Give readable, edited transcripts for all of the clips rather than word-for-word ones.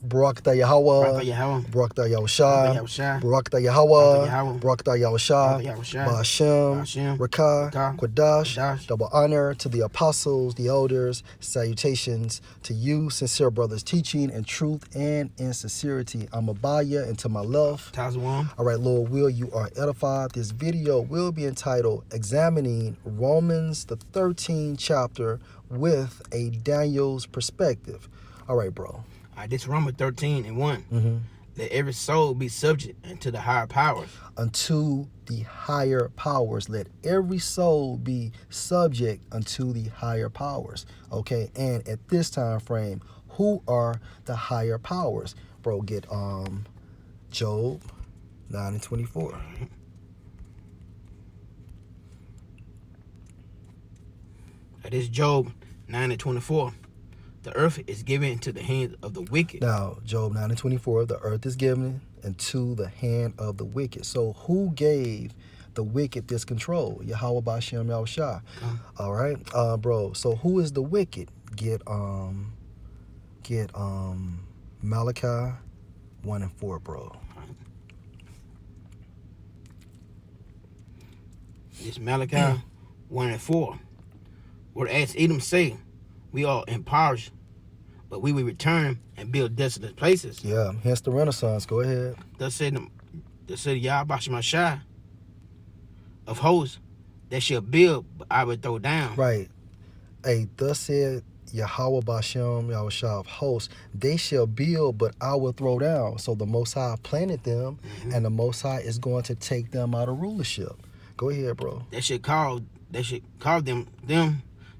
Barakatah Yahweh, Barakatah Yahushua, Barakatah Yahweh, Barakatah Yahushua, Ba'ashem, Rakah, Quadash. Double honor to the apostles, the elders. Salutations to you, sincere brothers, teaching in truth and in sincerity. I'm Abaya, and to my left. All right, Lord will, you are edified. This video will be entitled Examining Romans, the 13th chapter, with a Daniel's perspective. All right, bro. This Romans 13:1. Let every soul be subject unto the higher powers. Unto the higher powers. Let every soul be subject unto the higher powers. Okay, and at this time frame, who are the higher powers? Bro, get Job 9:24. Right. This Job 9:24. The earth is given into the hands of the wicked. Now, Job 9:24, the earth is given into the hand of the wicked. So who gave the wicked this control? Yahweh Ba'ashem Yahushua. All right, bro. So who is the wicked? Get Malachi 1:4, bro. This Malachi 1:4. Where as Edom say, we are impoverished, but we will return and build desolate places. Yeah, hence the Renaissance. Go ahead. Thus said Yahweh Ba'ashem of hosts, that shall build, but I will throw down. Right. Hey, thus said Yahweh Ba'ashem Yahushua of hosts, they shall build, but I will throw down. So the Most High planted them, and the Most High is going to take them out of rulership. Go ahead, bro. They should call them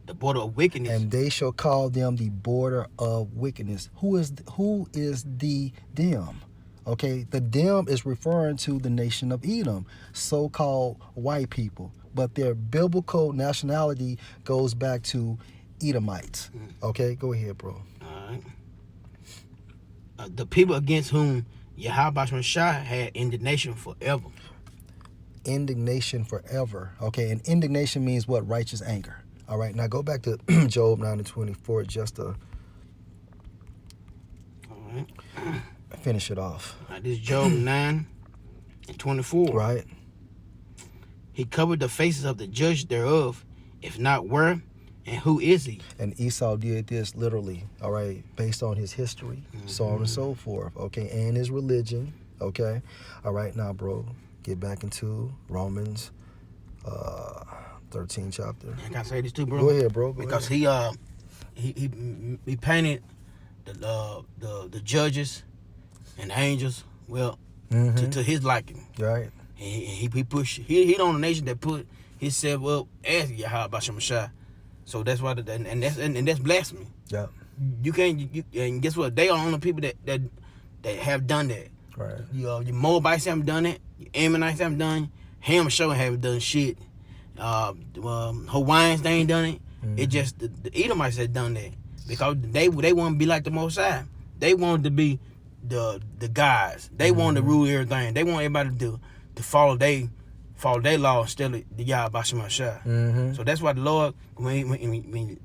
the border of wickedness. And they shall call them the border of wickedness. Who is the them? Okay, the them is referring to the nation of Edom, so-called white people. But their biblical nationality goes back to Edomites. Okay, go ahead, bro. All right. The people against whom Yahweh Ba'ashem had indignation forever. Indignation forever. Okay, and indignation means what? Righteous anger. All right, now go back to Job 9:24 just to finish it off. This is Job 9:24. Right. He covered the faces of the judge thereof, if not where, and who is he? And Esau did this literally, all right, based on his history, so on and so forth, okay, and his religion, okay. All right, now, bro, get back into Romans 13th chapter. And can I say this too, bro? Go ahead, bro. Because he painted the judges and the angels to his liking. Right. He pushed. He on a nation that put himself up as Yahweh Ba'ashem. So that's why and that's blasphemy. Yeah. You can't. And guess what? They are the only people that have done that. Right. Your Moabites haven't done it. Your Ammonites haven't done it. Ham Show haven't done shit. Hawaiians, they ain't done it. It just the Edomites had done that because they want to be like the Most High. They wanted to be the guys. They wanted to rule everything. They want everybody to follow their law instead of the Yahweh Ba'ashem. So that's why the Lord, when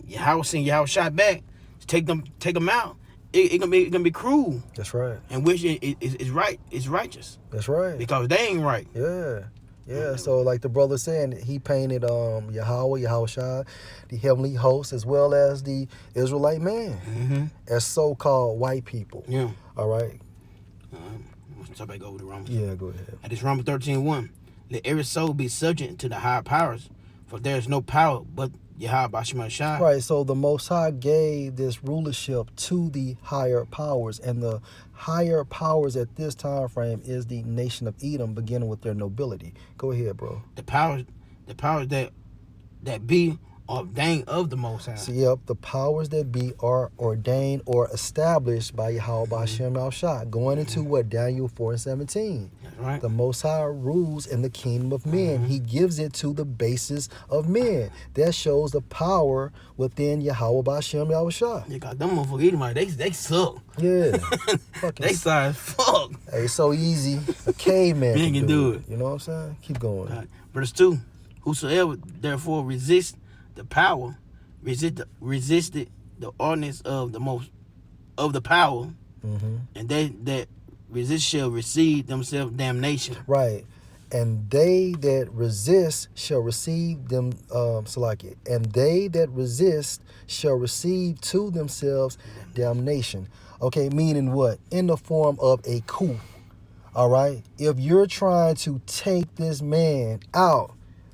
Yahweh send Yahweh shot back, take them out. It gonna be cruel. That's right. And which is right. It's righteous. That's right. Because they ain't right. Yeah. Yeah, so like the brother saying, he painted Yahushua, the heavenly host, as well as the Israelite man, as so-called white people. Yeah. All right. Somebody go over to Romans. Yeah, go ahead. This Romans 13:1. Let every soul be subject to the higher powers, for there is no power but Yahweh Ba'ashem. Right, so the Most High gave this rulership to the higher powers, and the higher powers at this time frame is the nation of Edom, beginning with their nobility. Go ahead, bro. The powers that be ordained of the Most High. So, yep, the powers that be are ordained or established by Yahweh Ba'ashem Yahushua. Going into what? Daniel 4:17. That's right. The Most High rules in the kingdom of men. He gives it to the basis of men. That shows the power within Yahweh Ba'ashem Yahushua. They got them motherfuckers Edomites. They suck. Yeah. They sorry as fuck. Hey, it's so easy. A caveman can do it. You know what I'm saying? Keep going. Right. Verse 2. Whosoever therefore resists the power, resisted the ordinance of the power, and they that resist shall receive themselves damnation. Right. And they that resist shall receive them, Salaki. And they that resist shall receive to themselves damnation. Okay, meaning what? In the form of a coup. All right? If you're trying to take this man out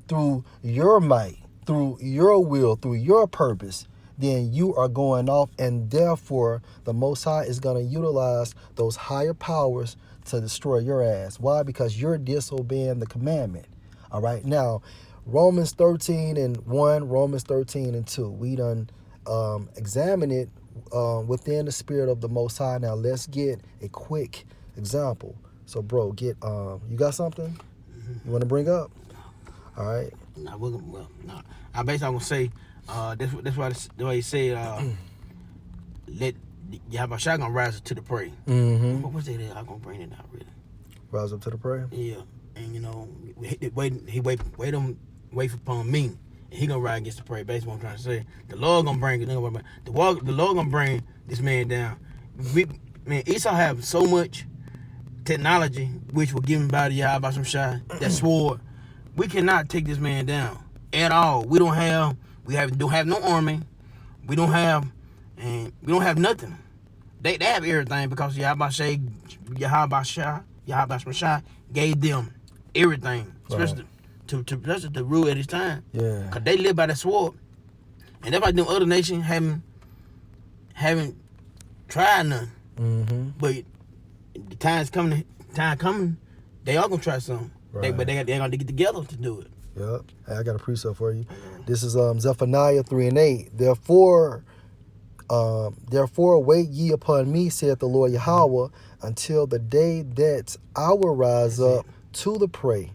through your might, through your will, through your purpose, then you are going off, and therefore the Most High is going to utilize those higher powers to destroy your ass. Why? Because you're disobeying the commandment. All right. Now, Romans 13:1, Romans 13:2. We done examine it within the spirit of the Most High. Now let's get a quick example. So, bro, get you got something you want to bring up? All right. No. I basically gonna say that's why the way he said let Yahawashi gonna rise up to the prey. What was it? I'm gonna bring it out really. Rise up to the prey. Yeah, and you know, wait upon me, and he gonna rise against the prey. Basically, what I'm trying to say, the Lord gonna bring it. The Lord gonna bring this man down. Esau have so much technology which was given by the Yahawashi, that sword. We cannot take this man down at all. We don't have no army. We don't have nothing. They have everything because Yahawashi gave them everything, especially to rule at his time. Yeah. Cause they live by the sword, and that's why them other nations haven't tried none. But the time coming, they are gonna try something. Right. But they gonna get together to do it. Yep. Hey, I got a precept for you. This is Zephaniah 3:8. Therefore wait ye upon me, saith the Lord Yahweh, until the day that I will rise up to the prey.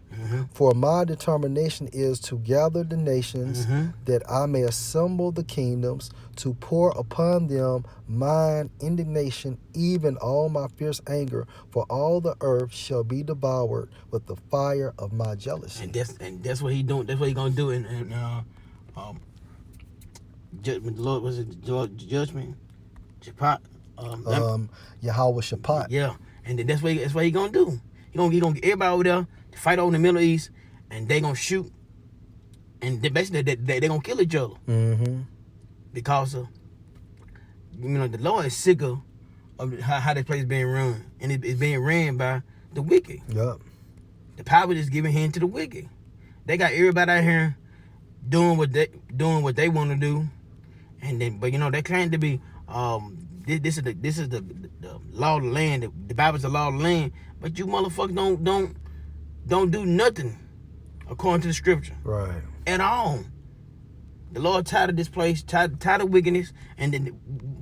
For my determination is to gather the nations, that I may assemble the kingdoms, to pour upon them mine indignation, even all my fierce anger, for all the earth shall be devoured with the fire of my jealousy. And that's what he doing. That's what he gonna do. And judgment. The Lord was it judgment. Shabbat. Yahweh Shabbat. Yeah, and that's what he gonna do. He gonna get everybody over there to fight over in the Middle East, and they gonna shoot, and basically they gonna kill each other. Because of, the Lord is sick of how this place is being run, and it's being ran by the wicked. Yep. The power is given hand to the wicked. They got everybody out here doing what they want to do, and then but they claim to be this is the law of the land. The Bible's the law of the land, but you motherfuckers don't do nothing according to the scripture. Right. At all. The Lord tired of this place, tired of wickedness, and then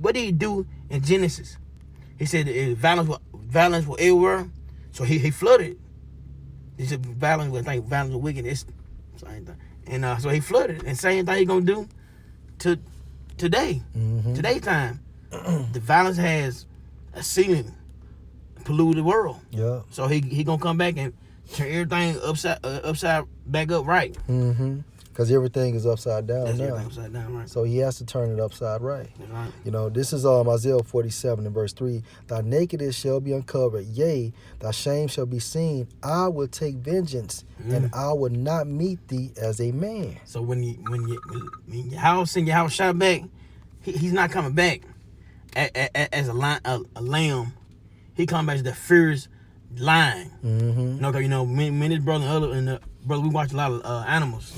what did he do in Genesis? He said violence was everywhere, so he flooded. He said violence was wickedness, same thing. And so he flooded, and same thing he gonna do to today, today's time. The violence has a ceiling, polluted the world. Yeah. So he gonna come back and turn everything upside back up right. Because everything is upside down now. Everything upside down, right. So he has to turn it upside right. Right. This is Isaiah 47 and verse 3. Thy nakedness shall be uncovered, yea, thy shame shall be seen. I will take vengeance, and I will not meet thee as a man. So when Yahweh send Yahawashi back, he's not coming back as a lamb. He comes back as the fierce lion. Me and his brother and the brother, we watch a lot of animals.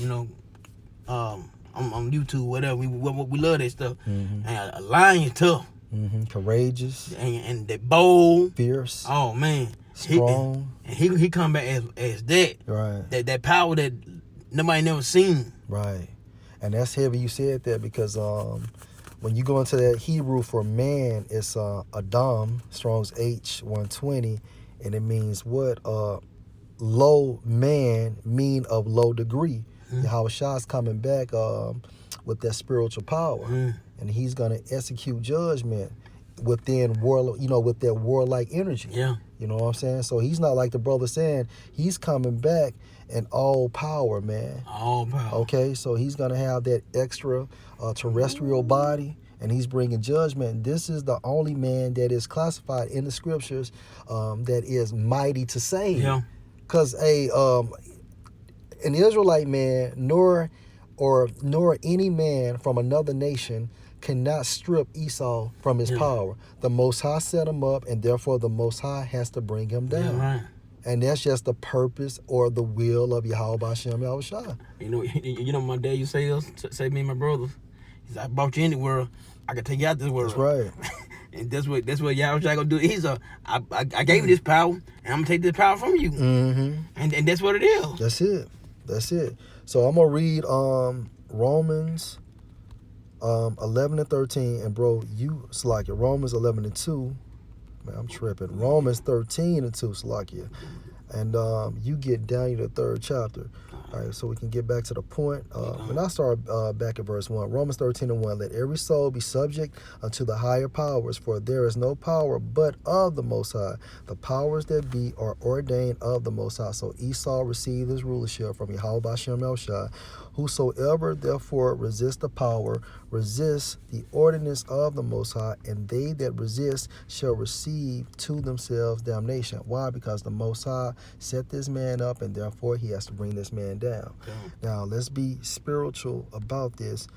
On YouTube, whatever. We love that stuff. And a lion is tough. Courageous. And they bold. Fierce. Oh man. Strong. He come back as that. Right. That power that nobody never seen. Right. And that's heavy you said that because when you go into that Hebrew for man, it's Adam, Strong's H120, and it means what? Low man, mean of low degree. Yahawashi's coming back with that spiritual power, and he's gonna execute judgment within with that warlike energy. Yeah, you know what I'm saying. So he's not like the brother saying he's coming back in all power, man. All power. Okay, so he's gonna have that extra terrestrial body, and he's bringing judgment. This is the only man that is classified in the scriptures that is mighty to save. Yeah. Because an Israelite man, nor any man from another nation cannot strip Esau from his power. The Most High set him up, and therefore the Most High has to bring him down. Yeah, right. And that's just the purpose or the will of Yahweh B'Shem Yahushua. You know, my dad used to say me and my brothers, he said, I brought you in the world, I can take you out this world. That's right. And that's what Yahushua gonna do. I gave you this power, and I'm gonna take this power from you. Mm-hmm. And that's what it is. That's it. So I'm gonna read Romans 11 and 13, and bro, Salakia, Romans 11 and 2. Man, I'm tripping. Romans 13 and 2, Salakia. And you get down to the 3rd chapter. All right, so we can get back to the point. And I'll start back at verse 1. Romans 13 and 1. Let every soul be subject unto the higher powers, for there is no power but of the Most High. The powers that be are ordained of the Most High. So Esau received his rulership from Yahweh B'Shem Yahushua. Whosoever therefore resists the power, resists the ordinance of the Most High, and they that resist shall receive to themselves damnation. Why? Because the Most High set this man up, and therefore he has to bring this man down. Okay. Now, let's be spiritual about this.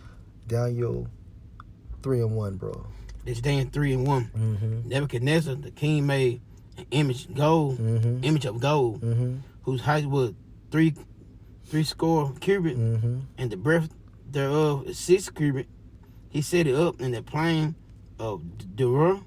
Daniel 3 and 1, bro. It's Daniel 3 and 1. Mm-hmm. Nebuchadnezzar, the king, made an image of gold, whose height was three score cubit, and the breadth thereof is 6 cubit. He set it up in the plain of Dura,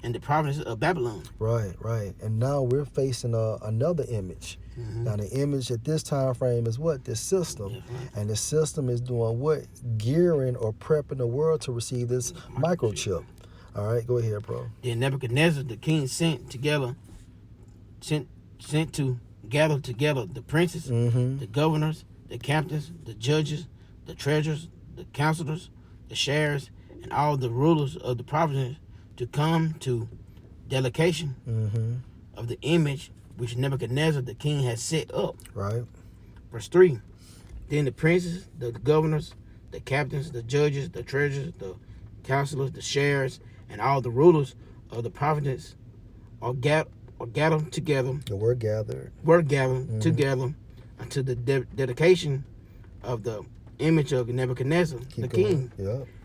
and the province of Babylon. Right. And now we're facing another image. Now the image at this time frame is what? This system. Right. And the system is doing what? Gearing or prepping the world to receive this microchip. All right, go ahead, bro. Then Nebuchadnezzar, the king, sent to gather together the princes, the governors, the captains, the judges, the treasurers, the counselors, the sheriffs, and all the rulers of the provinces to come to delegation of the image which Nebuchadnezzar the king had set up. Right. Verse 3. Then the princes, the governors, the captains, the judges, the treasurers, the counselors, the sheriffs, and all the rulers of the provinces are gathered together. The word gathered. Together unto the dedication of the image of Nebuchadnezzar the king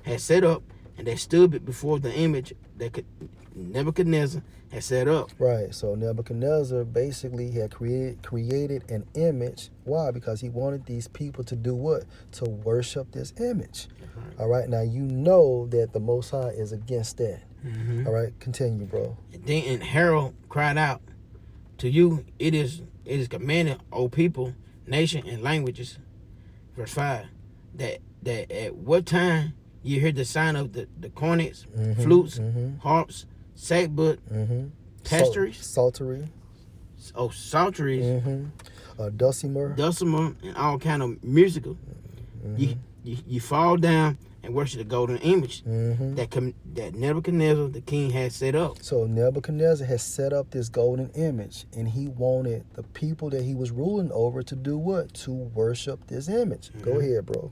had set up, and they stood before the image that Nebuchadnezzar had set up. Right. So Nebuchadnezzar basically had created an image. Why? Because he wanted these people to do what? To worship this image. All right. Now you know that the Most High is against that. All right. Continue, bro. And Harold cried out, to you it is commanded, O people, nation, and languages. Verse 5. That at what time you hear the sound of the cornets, flutes, harps, sackbut, pastries, psaltery, dulcimer, and all kind of musical. You fall down and worship the golden image that Nebuchadnezzar the king had set up. So Nebuchadnezzar has set up this golden image, and he wanted the people that he was ruling over to do what? To worship this image. Go ahead, bro.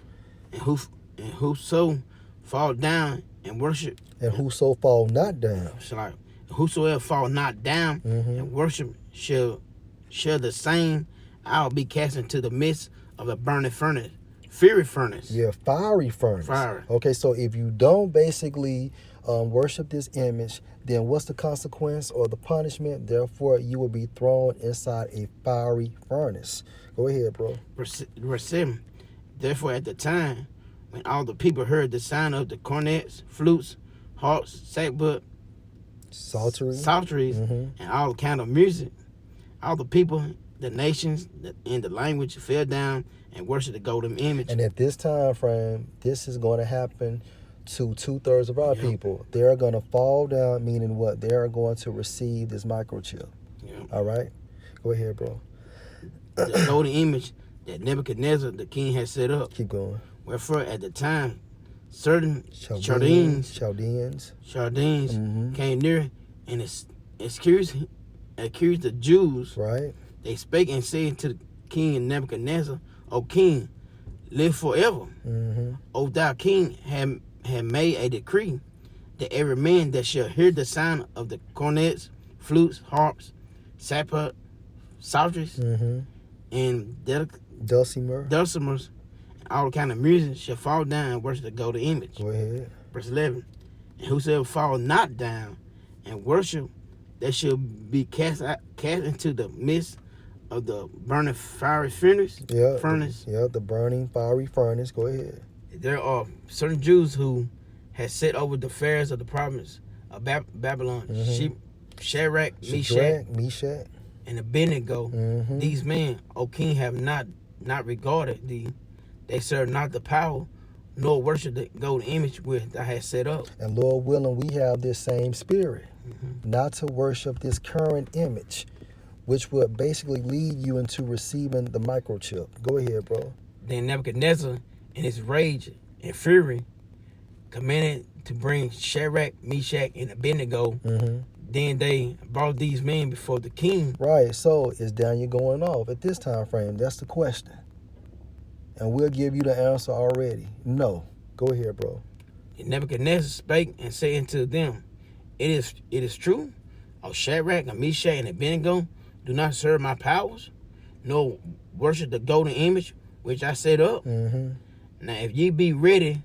And whoso fall down and worship, and whoso fall not down, whosoever fall not down and worship shall the same I'll be cast into the midst of a burning furnace. Fiery furnace. Yeah, fiery furnace. Fire. Okay, so if you don't basically worship this image, then what's the consequence or the punishment? Therefore, you will be thrown inside a fiery furnace. Go ahead, bro. Verse 7. Therefore, at the time when all the people heard the sound of the cornets, flutes, harps, sackbut, psalteries, and all kind of music, all the people, the nations, and the language fell down and worship the golden image. And at this time frame, this is going to happen to 2/3 of our people. They're going to fall down, meaning what? They are going to receive this microchip. All right? Go ahead, bro. The golden image that Nebuchadnezzar the king had set up. Keep going. Wherefore at the time, certain Chaldeans came near and accused the Jews. Right. They spake and said to the king Nebuchadnezzar, O king, live forever. Mm-hmm. O thou king, had made a decree that every man that shall hear the sound of the cornets, flutes, harps, sapper, psalteries, Mm-hmm. and dulcimers, and all kind of music shall fall down and worship the golden image. Go ahead. Verse 11. And whosoever fall not down and worship, they shall be cast into the midst of the burning fiery furnace. Yeah. The burning fiery furnace. Go ahead. There are certain Jews who had set over the affairs of the province of Babylon. Mm-hmm. Shadrach, Meshach, and Abednego. Mm-hmm. These men, O king, have not regarded thee. They serve not the power, nor worship the golden image which thou hast set up. And Lord willing, we have this same spirit, not to worship this current image, which would basically lead you into receiving the microchip. Go ahead, bro. Then Nebuchadnezzar, in his rage and fury, commanded to bring Shadrach, Meshach, and Abednego. Mm-hmm. Then they brought these men before the king. Right, so is Daniel going off at this time frame? That's the question. And we'll give you the answer already. No. Go ahead, bro. And Nebuchadnezzar spake and said unto them, It is true, O Shadrach, and Meshach, and Abednego, do not serve my powers, nor worship the golden image which I set up. Mm-hmm. Now if ye be ready,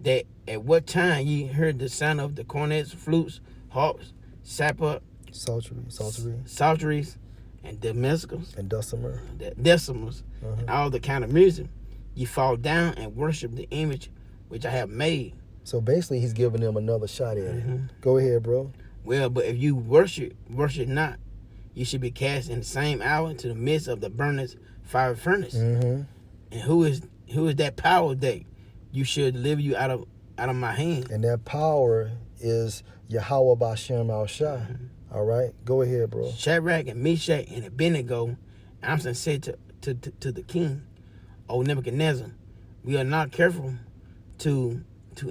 that at what time ye heard the sound of the cornets, flutes, harps, sapper, psalteries, and dulcimers, and decimals, and all the kind of music, ye fall down and worship the image which I have made. So basically, he's giving them another shot at it. Go ahead, bro. Well, but if you worship not, you should be cast in the same hour into the midst of the burning fiery furnace. Mm-hmm. And who is that power that you should deliver you out of my hand? And that power is Yahweh Bashem Al-Shai. All right, go ahead, bro. Shadrach and Meshach and Abednego, Amson said to the king, O Nebuchadnezzar, we are not careful to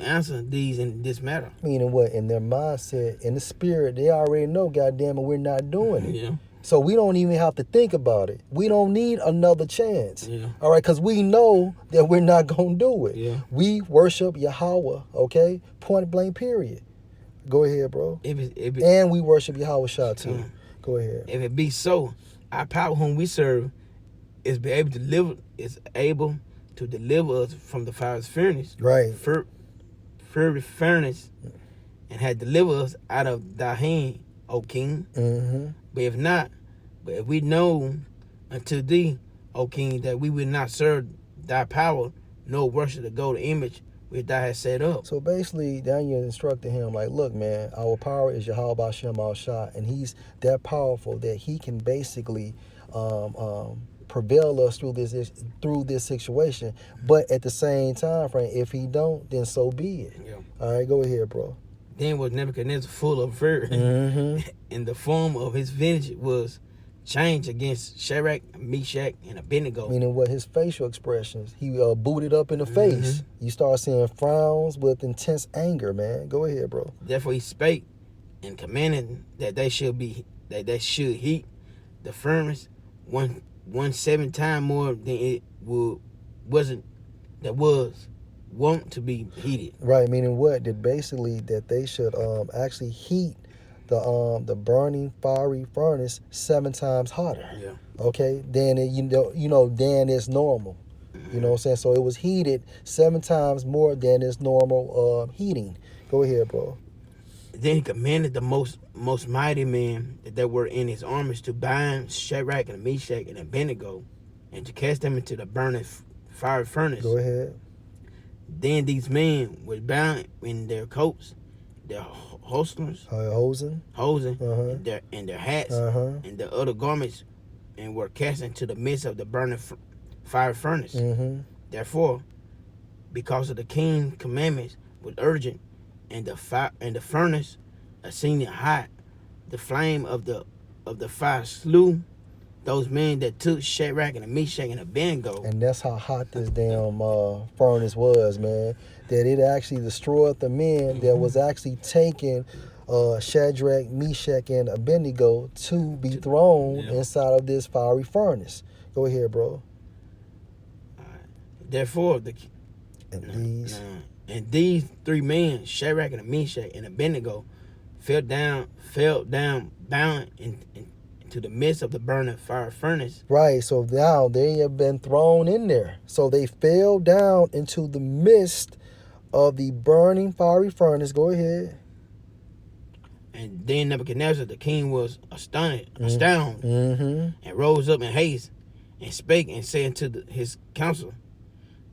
answer these in this matter. Meaning what? In their mindset, in the spirit, they already know, goddamn it, we're not doing it. Yeah. So we don't even have to think about it. We don't need another chance. Yeah. All right, because we know that we're not going to do it. Yeah. We worship Yahweh, okay? Point blank, period. Go ahead, bro. And we worship Yahweh Shah too. Go ahead. If it be so, our power whom we serve is able to deliver us from the fire's furnace. Right. Fiery furnace, and had delivered us out of thy hand, O king. Mm-hmm. But if we know unto thee, O king, that we will not serve thy power, nor worship the golden image which thou hast set up. So basically, Daniel instructed him, like, look, man, our power is Yahweh Bashem Al-Shai, and he's that powerful that he can basically prevail us through this situation. But at the same time frame, if he don't, then so be it. Yeah. All right, go ahead, bro. Then was Nebuchadnezzar full of fear, and the form of his vengeance was changed against Shadrach, Meshach, and Abednego. Meaning what? His facial expressions. He booted up in the face. You start seeing frowns with intense anger, man. Go ahead, bro. Therefore he spake and commanded that they should heat the furnace one 7 times more than it was wont to be heated. Right, meaning what? That basically that they should actually heat the burning fiery furnace 7 times hotter. Yeah. Okay, then then it's normal. You know what I'm saying? So it was heated 7 times more than its normal heating. Go ahead, bro. Then he commanded the most mighty men that were in his armies to bind Shadrach and Meshach and Abednego, and to cast them into the burning fiery furnace. Go ahead. Then these men were bound in their coats, their hosen, and their hats, and their other garments, and were cast into the midst of the burning fire furnace. Therefore, because of the king's commandments was urgent, and the furnace ascending hot, the flame of the fire slew those men that took Shadrach and Meshach and Abednego. And that's how hot this damn furnace was, man. That it actually destroyed the men that was actually taking Shadrach, Meshach, and Abednego to be thrown inside of this fiery furnace. Go ahead, bro. Therefore, and these 3 men, Shadrach and Meshach and Abednego, fell down, bound into the midst of the burning fire furnace. Right. So now they have been thrown in there. So they fell down into the midst of the burning fiery furnace. Go ahead. And then Nebuchadnezzar, the king, was astounded, and rose up in haste, and spake and said unto his council,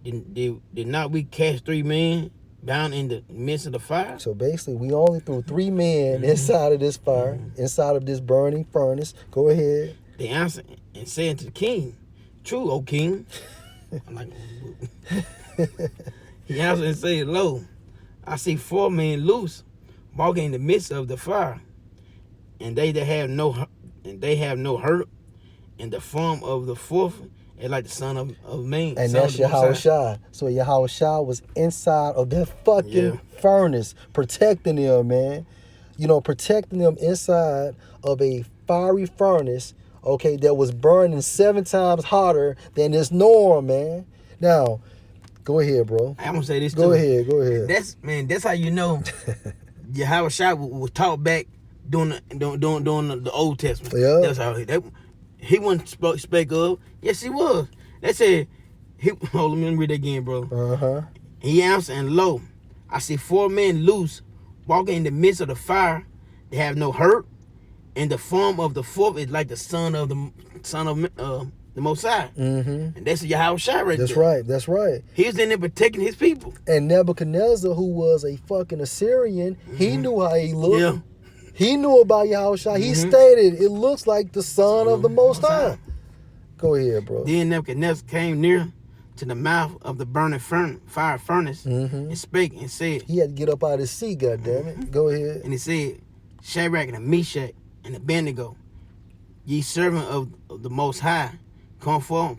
Did not we cast 3 men bound in the midst of the fire? So basically, we only threw 3 men inside of this fire, inside of this burning furnace. Go ahead. They answered and said to the king, True, O king. I'm like, he answered and said, Lo, I see 4 men loose, walking in the midst of the fire, and they have no hurt, and the form of the 4th is like the son of man. And that's Yahushua. So Yahushua was inside of that fucking furnace, protecting them, man. You know, protecting them inside of a fiery furnace, okay, that was burning 7 times hotter than this norm, man. Now, go ahead, bro. I'm gonna say this Go too. ahead. That's how you know Yahushua was taught back during the Old Testament. Yeah. That's how he wasn't spake up. Yes, he was. They said, let me read that again, bro. He answered, and lo, I see 4 men loose, walking in the midst of the fire. They have no hurt, and the form of the 4th is like the son of the Most High. And that's Yahushua right there. That's right. He was in there protecting his people. And Nebuchadnezzar, who was a fucking Assyrian, he knew how he looked. Yeah. He knew about Yahushua. He stated, it looks like the son of the Most High. Go ahead, bro. Then Nebuchadnezzar came near to the mouth of the burning fire furnace and spake and said, he had to get up out of his seat, goddammit. Go ahead. And he said, Shadrach and Meshach and Abednego, ye servant of the Most High, come forth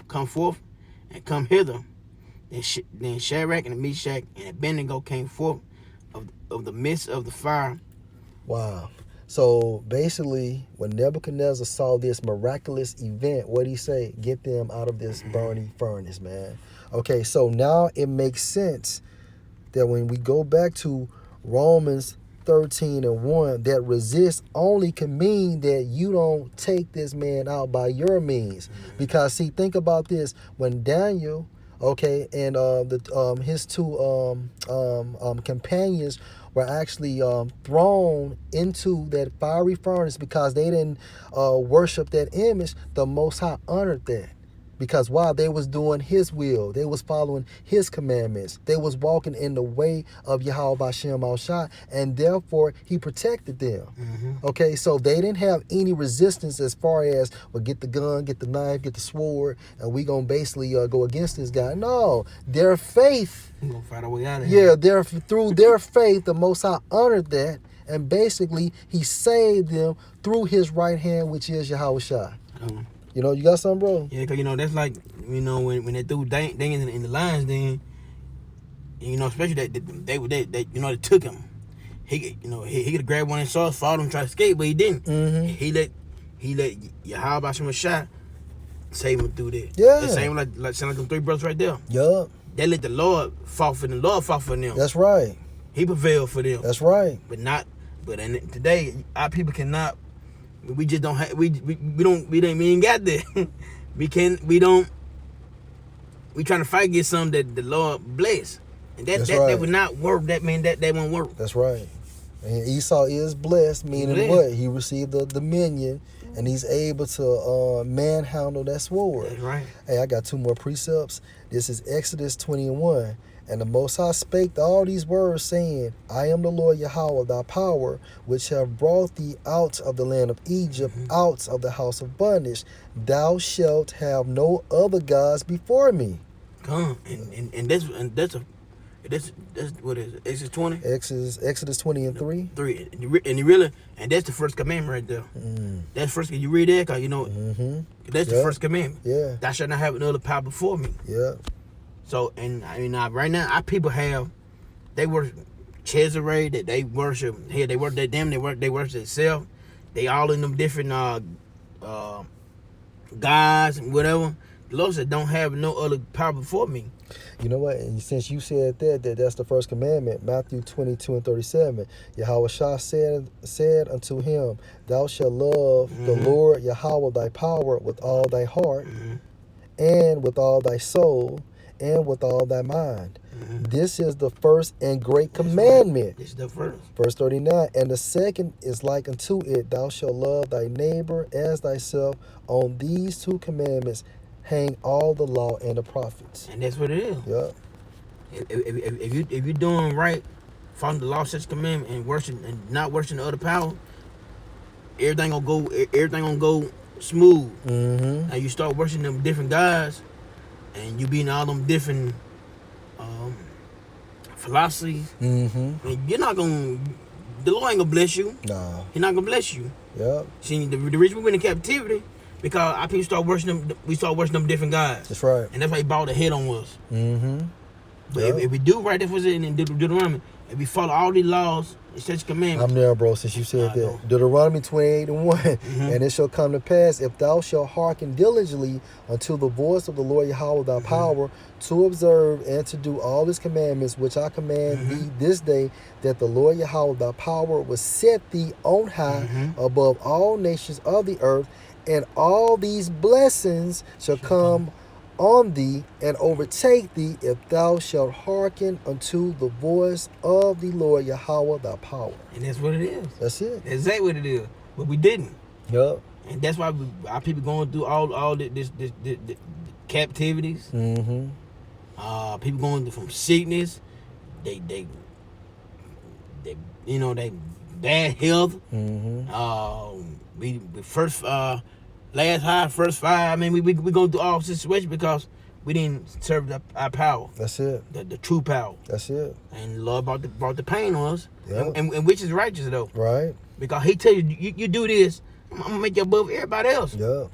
and come hither. Then Shadrach and Meshach and Abednego came forth of the midst of the fire. Wow. So basically, when Nebuchadnezzar saw this miraculous event, what'd he say? Get them out of this burning furnace, man. Okay, so now it makes sense that when we go back to Romans 13:1, that resist only can mean that you don't take this man out by your means. Because see, think about this. When Daniel, okay, and his 2 companions were actually thrown into that fiery furnace because they didn't worship that image, the Most High honored that. Because while they was doing his will, they was following his commandments. They was walking in the way of Yahweh Bashem Al-Shai, and therefore he protected them. Okay, so they didn't have any resistance as far as, well, get the gun, get the knife, get the sword, and we gonna basically go against this guy. No, their faith. We're gonna find our way out of here. Yeah, through their faith, the Most High honored that, and basically he saved them through his right hand, which is Yahushua. You know, you got something, bro? Yeah, because, that's like, when they threw Daniel in the lions, then, especially that they took him. He could have grabbed one and saw, fought him, tried to escape, but he didn't. He let Yahweh Bashem Shah save him through that. Yeah. The same like them 3 brothers right there. Yup. They let the Lord fight for them. Lord fought for them. That's right. He prevailed for them. That's right. But today, our people cannot. We just don't have. We ain't got that. We trying to fight against something that the Lord bless, and that would not work. That mean that won't work. That's right. And Esau is blessed, meaning what? He received the dominion, and he's able to manhandle that sword. That's right. Hey, I got 2 more precepts. This is Exodus 20:1. And the Most High spake all these words, saying, I am the Lord Yahweh, thy power, which have brought thee out of the land of Egypt, out of the house of bondage. Thou shalt have no other gods before me. Come, and that's what is it? Exodus 20. Exodus 20:3. 3, and that's the first commandment right there. That's first. Can you read that? Cause that's the first commandment. Yeah. Thou shalt not have another power before me. Yeah. So, right now, our people they worship Cesare, that they worship, they worship themselves. They all in them different gods and whatever. The Lord said, don't have no other power before me. You know what? And since you said that's the first commandment, Matthew 22:37, Yahweh Shah said unto him, thou shalt love the Lord Yahweh thy power with all thy heart, and with all thy soul, and with all thy mind. This is the first and great commandment. This is the first. Verse 39, and the second is like unto it, thou shalt love thy neighbor as thyself. On these two commandments hang all the law and the prophets. And that's what it is. Yep. If you're doing right, following the law, such commandment, and worshiping and not worshiping the other power, everything gonna go smooth. And you start worshiping them different guys, and you being all them different philosophies, and you're not gonna. The Lord ain't gonna bless you. Nah. He's not gonna bless you. Yep. See, the reason we went in captivity because our people start worshiping them. We start worshiping them different guys. That's right. And that's why he bought the head on us. But if we do right, that's what's in Deuteronomy. If we follow all these laws and such commandments. I'm there, bro, since you said that. Deuteronomy 28:1. And it shall come to pass, if thou shalt hearken diligently unto the voice of the Lord Yahweh thy power, to observe and to do all his commandments, which I command thee this day, that the Lord Yahweh thy power will set thee on high above all nations of the earth, and all these blessings shall come on thee and overtake thee if thou shalt hearken unto the voice of the Lord Yahweh thy power. And that's what it is. That's it. That's exactly what it is. But we didn't. Yep. And that's why our people going through all this captivities. People going through from sickness. They bad health. We first last high, first fire. I mean, we going through all situations because we didn't serve our power. That's it. The true power. That's it. And the Lord brought the pain on us. Yep. And which is righteous though. Right. Because he tell you do this, I'm gonna make you above everybody else. Yeah.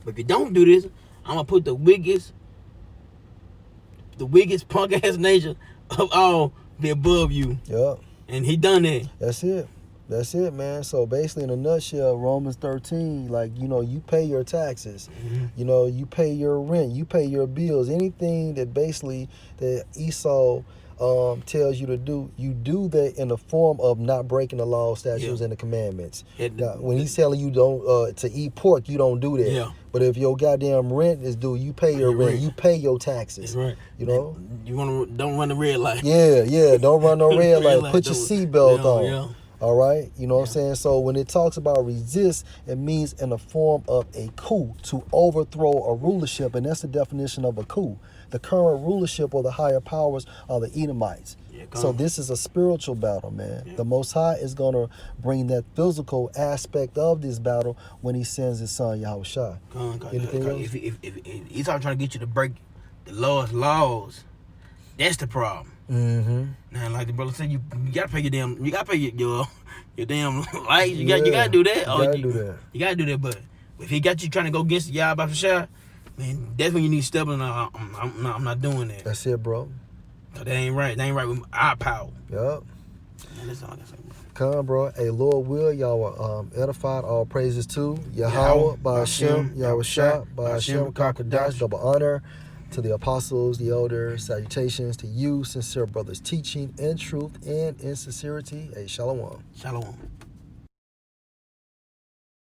But if you don't do this, I'm gonna put the wickedest punk ass nature of all be above you. Yeah. And he done that. That's it. That's it, man. So basically, in a nutshell, Romans 13, like, you pay your taxes. You pay your rent. You pay your bills. Anything that basically that Esau tells you to do, you do that in the form of not breaking the law, statutes, and the commandments. Now, when he's telling you don't to eat pork, you don't do that. Yeah. But if your goddamn rent is due, you pay your rent. You pay your taxes. That's right. Don't run the red light. Yeah. Don't run no red light. Put your seatbelt on. Yeah. All right, you know what I'm saying? So when it talks about resist, it means in the form of a coup, to overthrow a rulership, and that's the definition of a coup. The current rulership or the higher powers are the Edomites. So this is a spiritual battle, man. The Most High is going to bring that physical aspect of this battle when he sends his son, Yahweh Shah. Anything else? If he's trying to get you to break the Lord's laws, that's the problem. Now, like the brother said, you gotta pay your damn lights. You gotta do that. You gotta do that. But if he got you trying to go against Yahweh Shah, man, that's when you need to step in. I'm not doing that. That's it, bro. So that ain't right. That ain't right with our power. Yup. That's all I can say, bro. Come, bro. Hey, Lord will, y'all edified. All praises to Yahweh, Ba'ashem, Yahweh Shah, Ba'ashem, Kakadash, double honor to the apostles, the elders, salutations to you, sincere brothers, teaching in truth and in sincerity. Hey, shalom. Shalom.